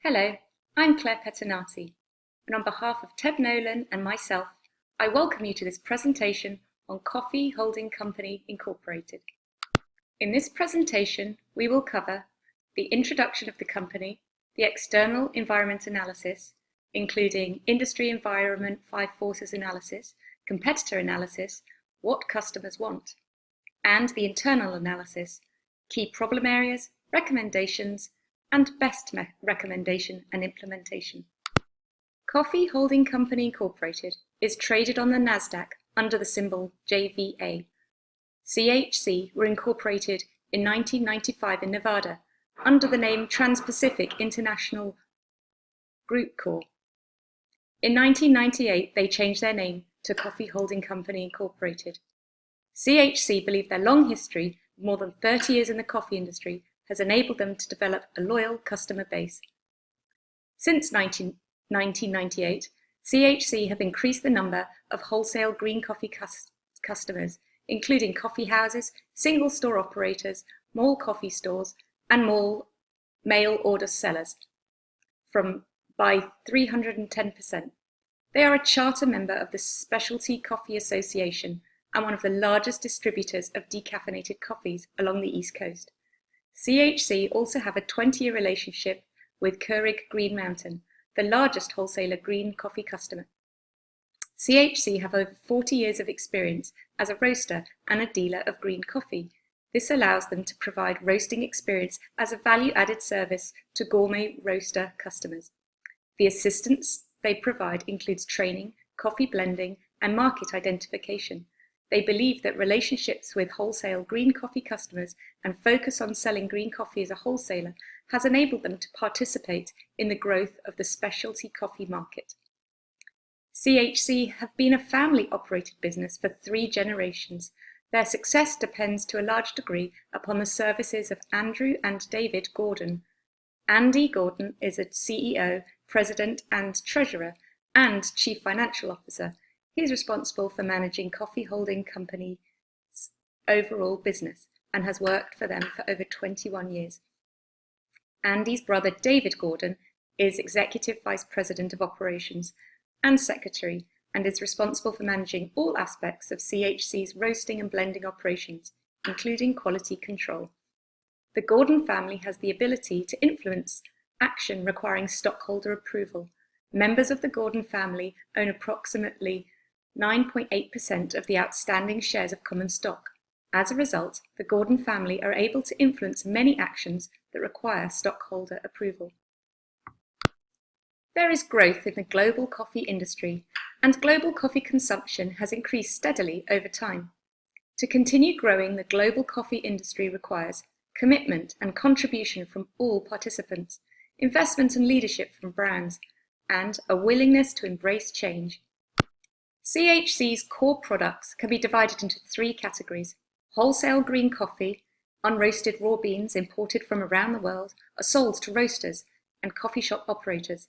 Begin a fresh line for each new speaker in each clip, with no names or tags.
Hello, I'm Claire Pettinati, and on behalf of Ted Nolan and myself, I welcome you to this presentation on Coffee Holding Company Incorporated. In this presentation, we will cover the introduction of the company, the external environment analysis, including industry environment 5 forces analysis, competitor analysis, what customers want, and the internal analysis, key problem areas, recommendations, and best recommendation and implementation. Coffee Holding Company Incorporated is traded on the NASDAQ under the symbol JVA. CHC were incorporated in 1995 in Nevada under the name Trans-Pacific International Group Corp. In 1998, they changed their name to Coffee Holding Company Incorporated. CHC believe their long history, more than 30 years in the coffee industry, has enabled them to develop a loyal customer base. Since 1998, CHC have increased the number of wholesale green coffee customers, including coffee houses, single store operators, mall coffee stores, and mall mail order sellers by 310%. They are a charter member of the Specialty Coffee Association and one of the largest distributors of decaffeinated coffees along the East Coast. CHC also have a 20-year relationship with Keurig Green Mountain, the largest wholesaler green coffee customer. CHC have over 40 years of experience as a roaster and a dealer of green coffee. This allows them to provide roasting experience as a value-added service to gourmet roaster customers. The assistance they provide includes training, coffee blending, and market identification. They believe that relationships with wholesale green coffee customers and focus on selling green coffee as a wholesaler has enabled them to participate in the growth of the specialty coffee market. CHC have been a family-operated business for 3 generations. Their success depends to a large degree upon the services of Andrew and David Gordon. Andy Gordon is a CEO, President and Treasurer, and Chief Financial Officer. He is responsible for managing Coffee Holding Company's overall business and has worked for them for over 21 years. Andy's brother David Gordon is Executive Vice President of Operations and Secretary and is responsible for managing all aspects of CHC's roasting and blending operations, including quality control. The Gordon family has the ability to influence action requiring stockholder approval. Members of the Gordon family own approximately 9.8% of the outstanding shares of common stock. As a result, the Gordon family are able to influence many actions that require stockholder approval. There is growth in the global coffee industry, and global coffee consumption has increased steadily over time. To continue growing, the global coffee industry requires commitment and contribution from all participants, investment and leadership from brands, and a willingness to embrace change. CHC's core products can be divided into 3 categories: wholesale green coffee, unroasted raw beans imported from around the world, are sold to roasters and coffee shop operators.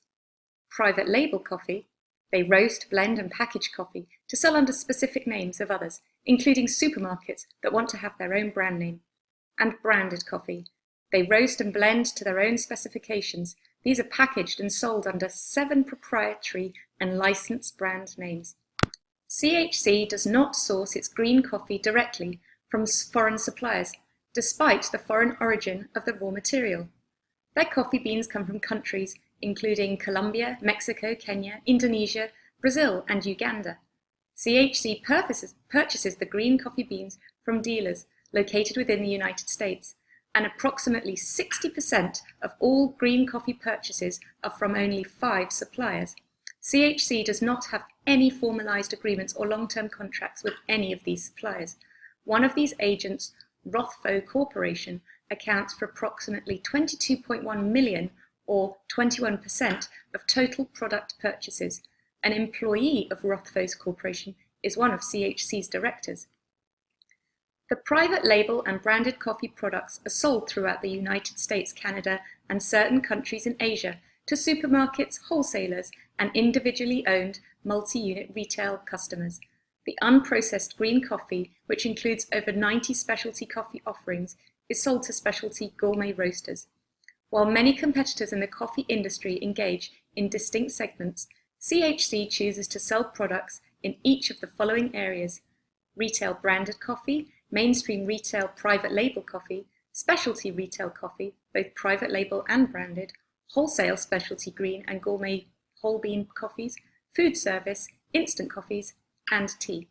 Private label coffee, they roast, blend and package coffee to sell under specific names of others, including supermarkets that want to have their own brand name. And branded coffee, they roast and blend to their own specifications. These are packaged and sold under 7 proprietary and licensed brand names. CHC does not source its green coffee directly from foreign suppliers, despite the foreign origin of the raw material. Their coffee beans come from countries including Colombia, Mexico, Kenya, Indonesia, Brazil, and Uganda. CHC purchases the green coffee beans from dealers located within the United States, and approximately 60% of all green coffee purchases are from only 5 suppliers. CHC does not have any formalized agreements or long-term contracts with any of these suppliers. One of these agents, Rothko Corporation, accounts for approximately 22.1 million or 21% of total product purchases. An employee of Rothko Corporation is one of CHC's directors. The private label and branded coffee products are sold throughout the United States, Canada, and certain countries in Asia to supermarkets, wholesalers, and individually owned multi-unit retail customers. The unprocessed green coffee, which includes over 90 specialty coffee offerings, is sold to specialty gourmet roasters. While many competitors in the coffee industry engage in distinct segments, CHC chooses to sell products in each of the following areas: retail branded coffee, mainstream retail private label coffee, specialty retail coffee, both private label and branded, wholesale specialty green and gourmet whole bean coffees, food service, instant coffees, and tea.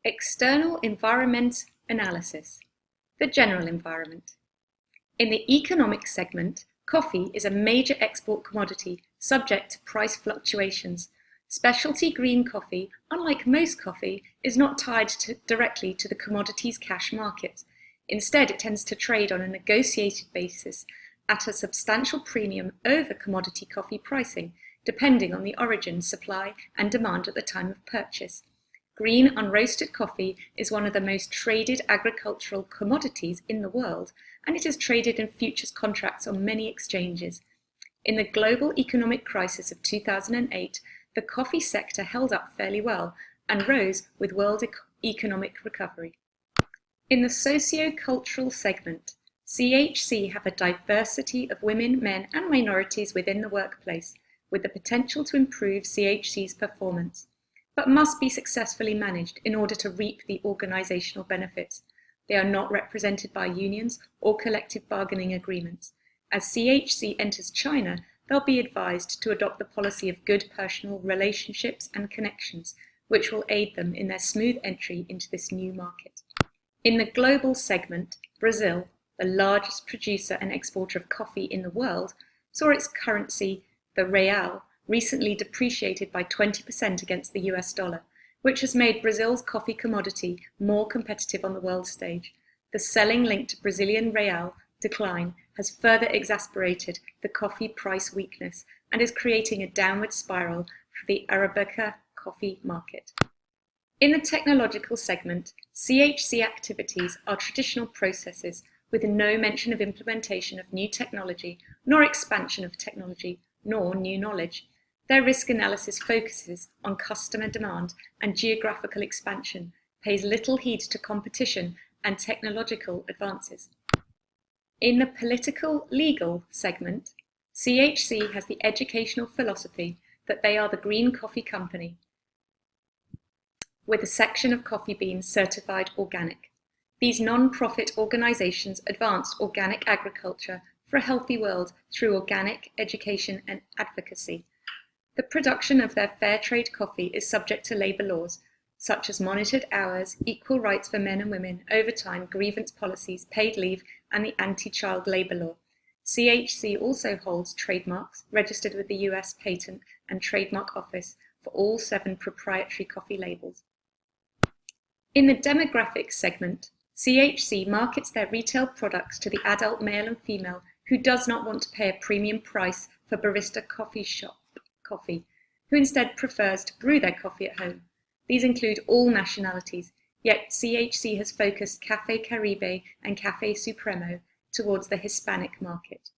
External environment analysis. The general environment. In the economic segment, coffee is a major export commodity subject to price fluctuations. Specialty green coffee, unlike most coffee, is not tied directly to the commodity's cash market. Instead, it tends to trade on a negotiated basis at a substantial premium over commodity coffee pricing, depending on the origin, supply, and demand at the time of purchase. Green unroasted coffee is one of the most traded agricultural commodities in the world, and it is traded in futures contracts on many exchanges. In the global economic crisis of 2008, the coffee sector held up fairly well and rose with world economic recovery. In the socio-cultural segment, CHC have a diversity of women, men, and minorities within the workplace, with the potential to improve CHC's performance, but must be successfully managed in order to reap the organisational benefits. They are not represented by unions or collective bargaining agreements. As CHC enters China, they'll be advised to adopt the policy of good personal relationships and connections, which will aid them in their smooth entry into this new market. In the global segment, Brazil, the largest producer and exporter of coffee in the world, saw its currency, the real, recently depreciated by 20% against the US dollar, which has made Brazil's coffee commodity more competitive on the world stage. The selling linked to Brazilian real decline has further exacerbated the coffee price weakness and is creating a downward spiral for the Arabica coffee market. In the technological segment, CHC activities are traditional processes with no mention of implementation of new technology, nor expansion of technology, nor new knowledge. Their risk analysis focuses on customer demand and geographical expansion, pays little heed to competition and technological advances. In the political legal segment, CHC has the educational philosophy that they are the green coffee company, with a section of coffee beans certified organic. These non-profit organisations advance organic agriculture for a healthy world through organic education and advocacy. The production of their fair trade coffee is subject to labour laws, such as monitored hours, equal rights for men and women, overtime, grievance policies, paid leave, and the anti-child labour law. CHC also holds trademarks registered with the US Patent and Trademark Office for all 7 proprietary coffee labels. In the demographics segment, CHC markets their retail products to the adult male and female who does not want to pay a premium price for barista coffee shop coffee, who instead prefers to brew their coffee at home. These include all nationalities, yet CHC has focused Café Caribe and Café Supremo towards the Hispanic market.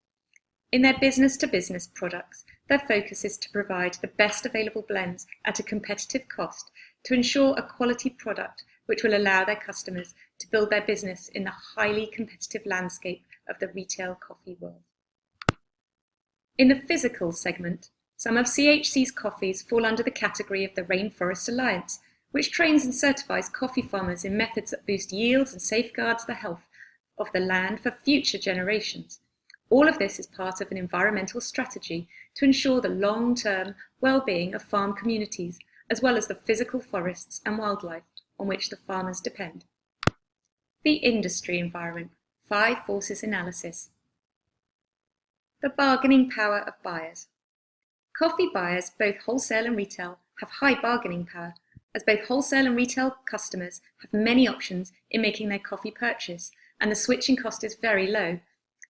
In their business-to-business products, their focus is to provide the best available blends at a competitive cost to ensure a quality product which will allow their customers to build their business in the highly competitive landscape of the retail coffee world. In the physical segment, some of CHC's coffees fall under the category of the Rainforest Alliance, which trains and certifies coffee farmers in methods that boost yields and safeguards the health of the land for future generations. All of this is part of an environmental strategy to ensure the long-term well-being of farm communities, as well as the physical forests and wildlife on which the farmers depend. The industry environment, 5 forces analysis. The bargaining power of buyers. Coffee buyers, both wholesale and retail, have high bargaining power, as both wholesale and retail customers have many options in making their coffee purchase, and the switching cost is very low.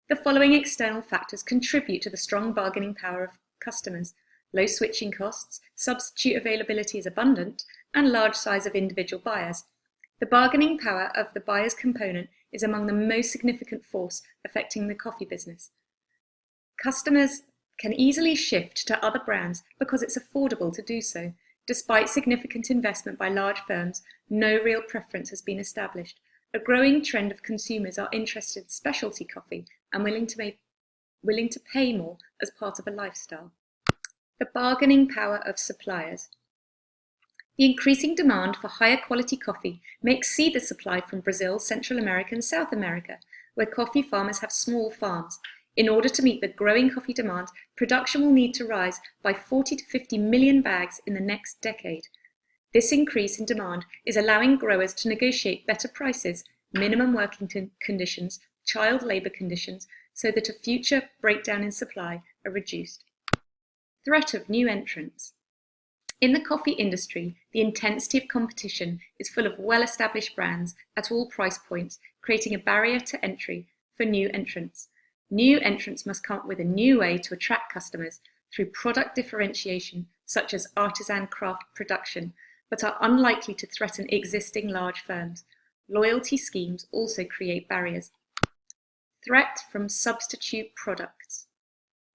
The following external factors contribute to the strong bargaining power of customers: low switching costs, substitute availability is abundant, and large size of individual buyers. The bargaining power of the buyer's component is among the most significant force affecting the coffee business. Customers can easily shift to other brands because it's affordable to do so. Despite significant investment by large firms, no real preference has been established. A growing trend of consumers are interested in specialty coffee and willing to willing to pay more as part of a lifestyle. The bargaining power of suppliers. The increasing demand for higher quality coffee may exceed the supply from Brazil, Central America and South America, where coffee farmers have small farms. In order to meet the growing coffee demand, production will need to rise by 40 to 50 million bags in the next decade. This increase in demand is allowing growers to negotiate better prices, minimum working conditions, child labour conditions, so that a future breakdown in supply are reduced. Threat of new entrants. In the coffee industry, the intensity of competition is full of well-established brands at all price points, creating a barrier to entry for new entrants. New entrants must come up with a new way to attract customers through product differentiation, such as artisan craft production, but are unlikely to threaten existing large firms. Loyalty schemes also create barriers. Threat from substitute products.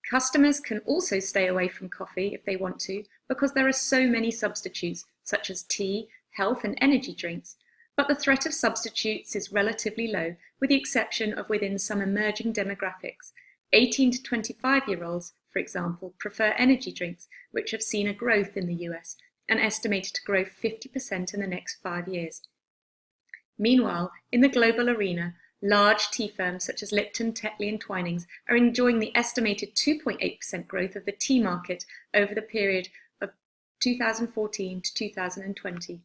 Customers can also stay away from coffee if they want to, because there are so many substitutes, such as tea, health and energy drinks. But the threat of substitutes is relatively low, with the exception of within some emerging demographics. 18 to 25-year-olds, for example, prefer energy drinks, which have seen a growth in the US and estimated to grow 50% in the next 5 years. Meanwhile, in the global arena, large tea firms such as Lipton, Tetley and Twinings are enjoying the estimated 2.8% growth of the tea market over the period of 2014 to 2020.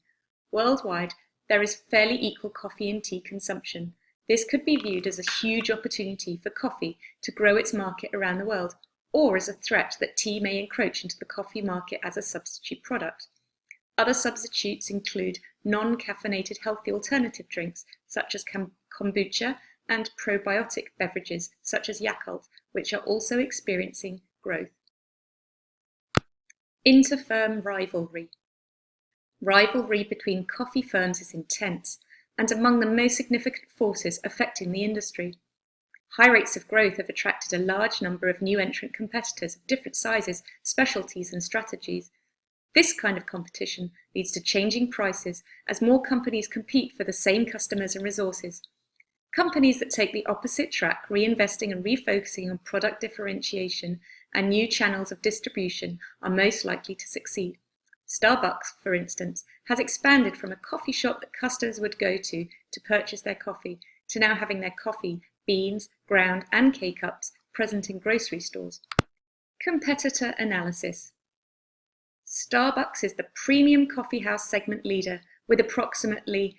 Worldwide, there is fairly equal coffee and tea consumption. This could be viewed as a huge opportunity for coffee to grow its market around the world, or as a threat that tea may encroach into the coffee market as a substitute product. Other substitutes include non-caffeinated healthy alternative drinks, such as kombucha, and probiotic beverages, such as Yakult, which are also experiencing growth. Inter-firm rivalry. Rivalry between coffee firms is intense, and among the most significant forces affecting the industry. High rates of growth have attracted a large number of new entrant competitors of different sizes, specialties, and strategies. This kind of competition leads to changing prices as more companies compete for the same customers and resources. Companies that take the opposite track, reinvesting and refocusing on product differentiation and new channels of distribution, are most likely to succeed. Starbucks, for instance, has expanded from a coffee shop that customers would go to purchase their coffee, to now having their coffee, beans, ground and K-cups present in grocery stores. Competitor analysis. Starbucks is the premium coffee house segment leader with approximately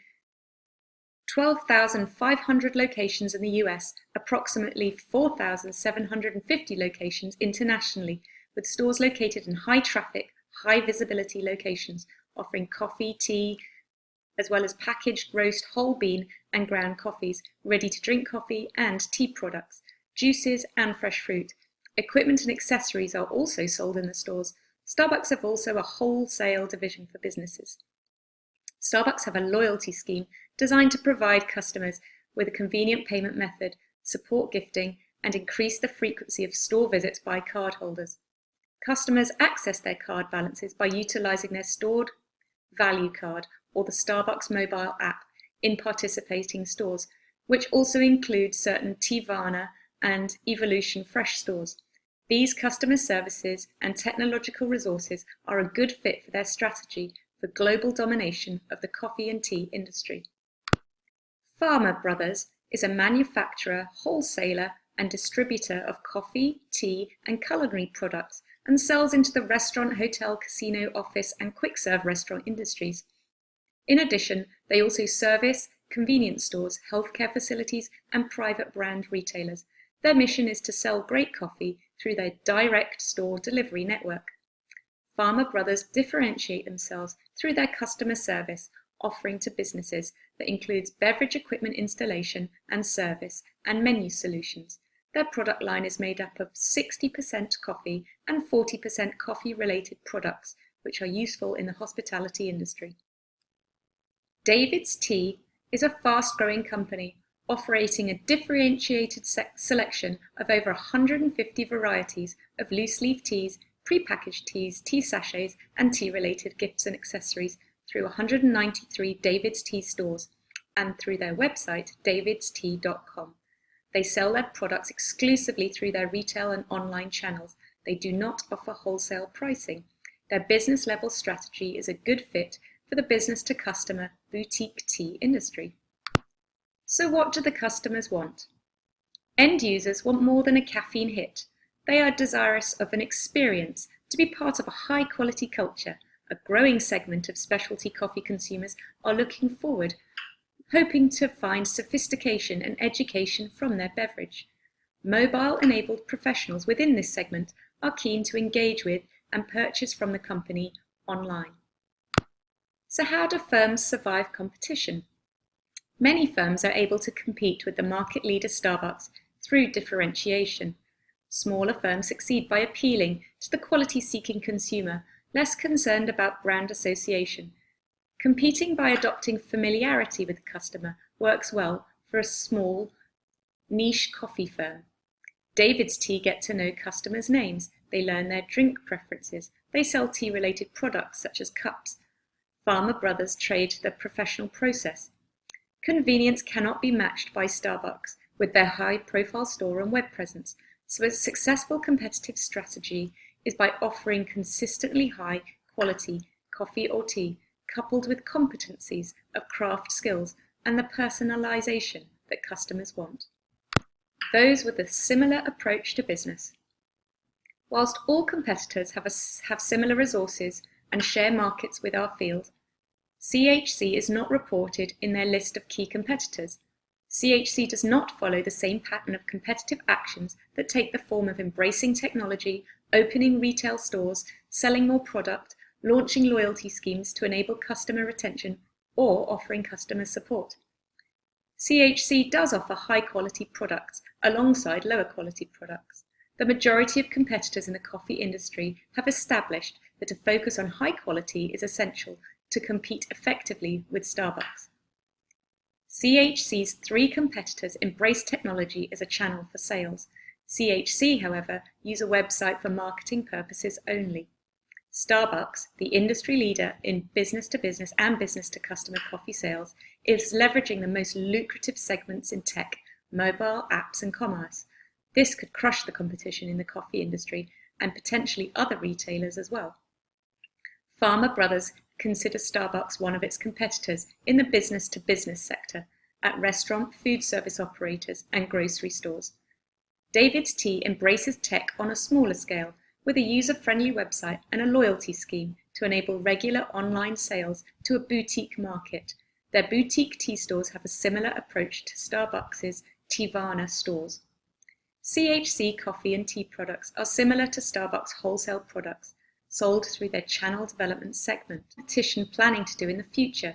12,500 locations in the US, approximately 4,750 locations internationally, with stores located in high traffic, high visibility locations, offering coffee, tea, as well as packaged roast whole bean and ground coffees, ready to drink coffee and tea products, juices and fresh fruit. Equipment and accessories are also sold in the stores. Starbucks have also a wholesale division for businesses. Starbucks have a loyalty scheme designed to provide customers with a convenient payment method, support gifting, and increase the frequency of store visits by cardholders. Customers access their card balances by utilizing their stored value card or the Starbucks mobile app in participating stores, which also includes certain Teavana and Evolution Fresh stores. These customer services and technological resources are a good fit for their strategy for global domination of the coffee and tea industry. Farmer Brothers is a manufacturer, wholesaler, and distributor of coffee, tea, and culinary products and sells into the restaurant, hotel, casino, office, and quick-serve restaurant industries. In addition, they also service convenience stores, healthcare facilities, and private brand retailers. Their mission is to sell great coffee through their direct store delivery network. Farmer Brothers differentiate themselves through their customer service offering to businesses that includes beverage equipment installation and service and menu solutions. Their product line is made up of 60% coffee and 40% coffee-related products, which are useful in the hospitality industry. David's Tea is a fast-growing company operating a differentiated selection of over 150 varieties of loose-leaf teas, prepackaged teas, tea sachets, and tea-related gifts and accessories through 193 David's Tea stores and through their website, davidstea.com. They sell their products exclusively through their retail and online channels. They do not offer wholesale pricing. Their business level strategy is a good fit for the business-to-customer boutique tea industry. So what do the customers want? End users want more than a caffeine hit. They are desirous of an experience, to be part of a high-quality culture. A growing segment of specialty coffee consumers are looking forward, hoping to find sophistication and education from their beverage. Mobile-enabled professionals within this segment are keen to engage with and purchase from the company online. So how do firms survive competition? Many firms are able to compete with the market leader Starbucks through differentiation. Smaller firms succeed by appealing to the quality-seeking consumer, less concerned about brand association. Competing by adopting familiarity with the customer works well for a small, niche coffee firm. David's Tea get to know customers' names. They learn their drink preferences. They sell tea-related products such as cups. Farmer Brothers trade the professional process. Convenience cannot be matched by Starbucks with their high-profile store and web presence, so a successful competitive strategy is by offering consistently high-quality coffee or tea, coupled with competencies of craft skills and the personalization that customers want. Those with a similar approach to business. Whilst all competitors have similar resources and share markets with our field, CHC is not reported in their list of key competitors. CHC does not follow the same pattern of competitive actions that take the form of embracing technology, opening retail stores, selling more product, launching loyalty schemes to enable customer retention, or offering customer support. CHC does offer high-quality products alongside lower-quality products. The majority of competitors in the coffee industry have established that a focus on high quality is essential to compete effectively with Starbucks. CHC's three competitors embrace technology as a channel for sales. CHC, however, use a website for marketing purposes only. Starbucks, the industry leader in business-to-business and business-to-customer coffee sales, is leveraging the most lucrative segments in tech, mobile apps and commerce. This could crush the competition in the coffee industry and potentially other retailers as well. Farmer Brothers consider Starbucks one of its competitors in the business-to-business sector at restaurant, food service operators and grocery stores. David's Tea embraces tech on a smaller scale with a user-friendly website and a loyalty scheme to enable regular online sales to a boutique market. Their boutique tea stores have a similar approach to Starbucks' Teavana stores. CHC coffee and tea products are similar to Starbucks wholesale products, sold through their channel development segment. Competition planning to do in the future.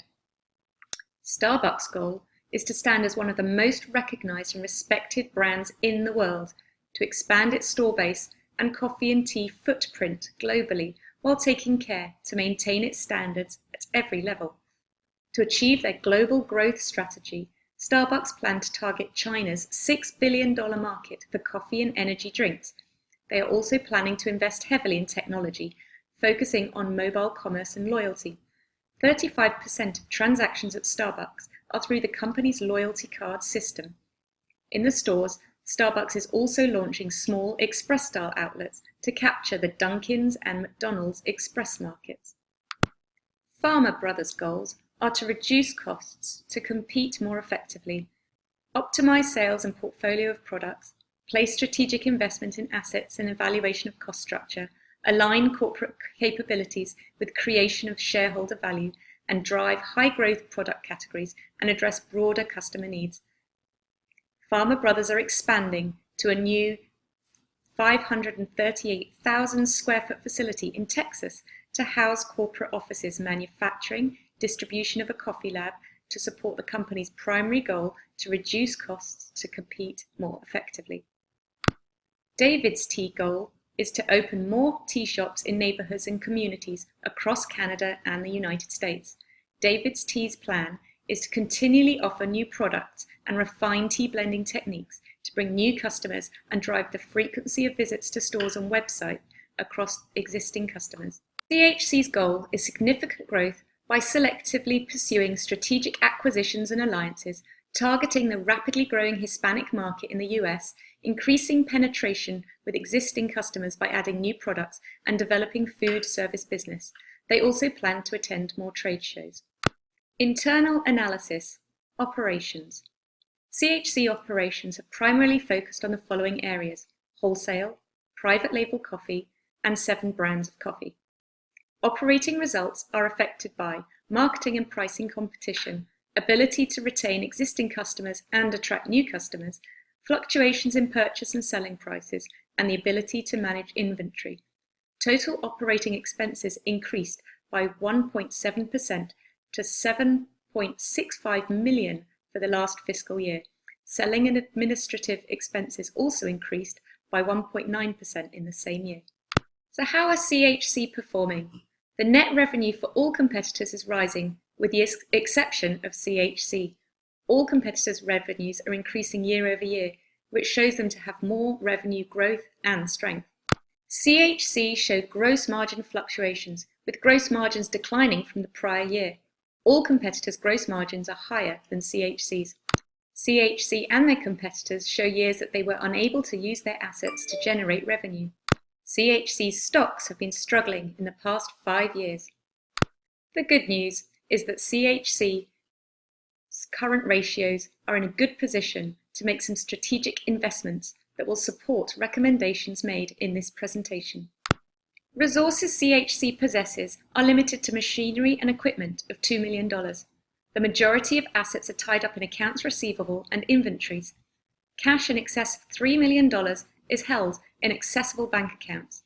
Starbucks' goal is to stand as one of the most recognized and respected brands in the world, to expand its store base and coffee and tea footprint globally while taking care to maintain its standards at every level. To achieve their global growth strategy, Starbucks plan to target China's $6 billion market for coffee and energy drinks. They are also planning to invest heavily in technology, focusing on mobile commerce and loyalty. 35% of transactions at Starbucks are through the company's loyalty card system. In the stores, Starbucks is also launching small express-style outlets to capture the Dunkin's and McDonald's express markets. Farmer Brothers' goals are to reduce costs to compete more effectively, optimize sales and portfolio of products, place strategic investment in assets and evaluation of cost structure, align corporate capabilities with creation of shareholder value, and drive high-growth product categories and address broader customer needs. Farmer Brothers are expanding to a new 538,000 square foot facility in Texas to house corporate offices, manufacturing, distribution of a coffee lab to support the company's primary goal to reduce costs to compete more effectively. David's Tea goal is to open more tea shops in neighborhoods and communities across Canada and the United States. David's Tea's plan is to continually offer new products and refine tea blending techniques to bring new customers and drive the frequency of visits to stores and websites across existing customers. CHC's goal is significant growth by selectively pursuing strategic acquisitions and alliances targeting the rapidly growing Hispanic market in the US, increasing penetration with existing customers by adding new products, and developing food service business. They also plan to attend more trade shows. Internal analysis. Operations. CHC operations are primarily focused on the following areas: wholesale, private label coffee, and 7 brands of coffee. Operating results are affected by marketing and pricing competition, ability to retain existing customers and attract new customers, fluctuations in purchase and selling prices, and the ability to manage inventory. Total operating expenses increased by 1.7% to $7.65 million for the last fiscal year. Selling and administrative expenses also increased by 1.9% in the same year. So how are CHC performing? The net revenue for all competitors is rising, with the exception of CHC. All competitors' revenues are increasing year over year, which shows them to have more revenue growth and strength. CHC showed gross margin fluctuations, with gross margins declining from the prior year. All competitors' gross margins are higher than CHC's. CHC and their competitors show years that they were unable to use their assets to generate revenue. CHC's stocks have been struggling in the past 5 years. The good news is that CHC's current ratios are in a good position to make some strategic investments that will support recommendations made in this presentation. Resources CHC possesses are limited to machinery and equipment of $2 million. The majority of assets are tied up in accounts receivable and inventories. Cash in excess of $3 million is held in accessible bank accounts.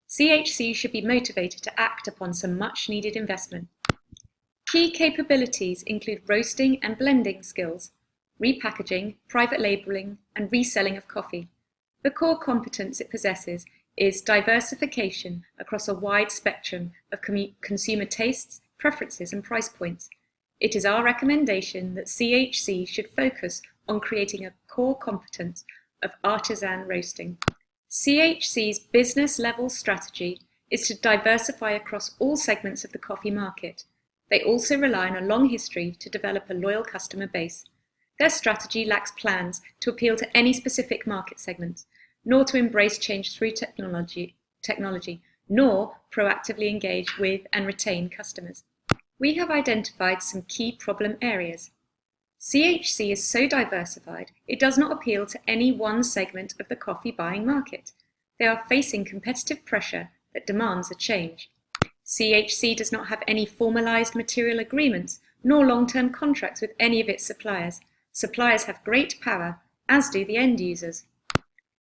CHC should be motivated to act upon some much-needed investment. Key capabilities include roasting and blending skills, repackaging, private labeling, and reselling of coffee. The core competence it possesses is diversification across a wide spectrum of consumer tastes, preferences, and price points. It is our recommendation that CHC should focus on creating a core competence of artisan roasting. CHC's business level strategy is to diversify across all segments of the coffee market. They also rely on a long history to develop a loyal customer base. Their strategy lacks plans to appeal to any specific market segments, nor to embrace change through technology, nor proactively engage with and retain customers. We have identified some key problem areas. CHC is so diversified, it does not appeal to any one segment of the coffee buying market. They are facing competitive pressure that demands a change. CHC does not have any formalized material agreements, nor long-term contracts with any of its suppliers. Suppliers have great power, as do the end users.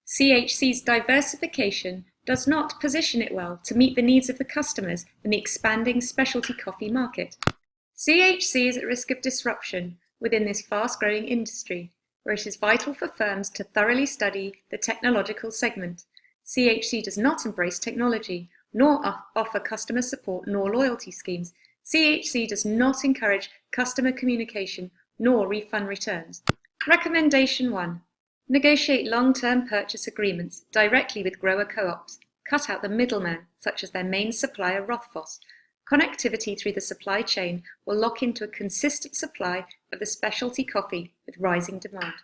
CHC's diversification does not position it well to meet the needs of the customers in the expanding specialty coffee market. CHC is at risk of disruption within this fast-growing industry, where it is vital for firms to thoroughly study the technological segment. CHC does not embrace technology, nor offer customer support nor loyalty schemes. CHC does not encourage customer communication nor refund returns. Recommendation 1. Negotiate long-term purchase agreements directly with grower co-ops. Cut out the middleman, such as their main supplier Rothfoss. Connectivity through the supply chain will lock into a consistent supply of the specialty coffee with rising demand.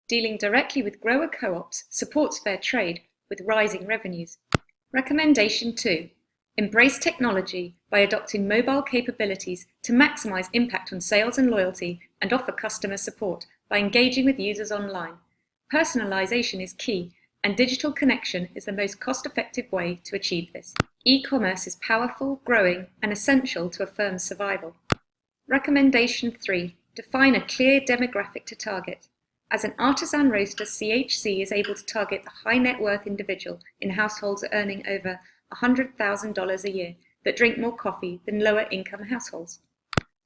Dealing directly with grower co-ops supports fair trade with rising revenues. Recommendation 2. Embrace technology by adopting mobile capabilities to maximize impact on sales and loyalty, and offer customer support by engaging with users online. Personalization is key, and digital connection is the most cost-effective way to achieve this. E-commerce is powerful, growing, and essential to a firm's survival. Recommendation 3. Define a clear demographic to target. As an artisan roaster, CHC is able to target the high net worth individual in households earning over $100,000 a year that drink more coffee than lower income households.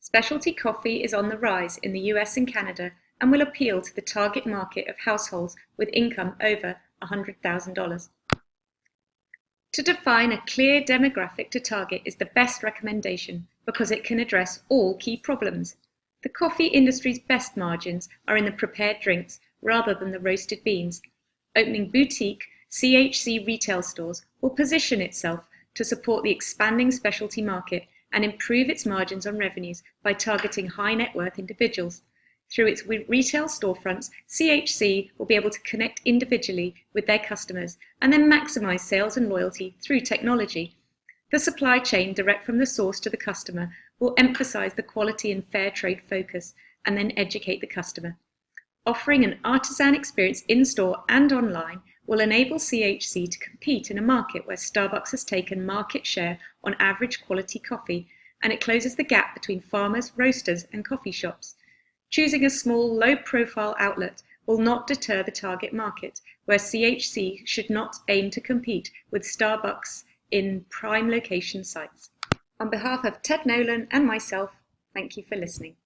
Specialty coffee is on the rise in the US and Canada and will appeal to the target market of households with income over $100,000. To define a clear demographic to target is the best recommendation because it can address all key problems. The coffee industry's best margins are in the prepared drinks rather than the roasted beans. Opening boutique CHC retail stores will position itself to support the expanding specialty market and improve its margins on revenues by targeting high net worth individuals. Through its retail storefronts, CHC will be able to connect individually with their customers and then maximize sales and loyalty through technology. The supply chain direct from the source to the customer will emphasize the quality and fair trade focus and then educate the customer. Offering an artisan experience in-store and online will enable CHC to compete in a market where Starbucks has taken market share on average quality coffee, and it closes the gap between farmers, roasters, and coffee shops. Choosing a small, low-profile outlet will not deter the target market, where CHC should not aim to compete with Starbucks in prime location sites. On behalf of Ted Nolan and myself, thank you for listening.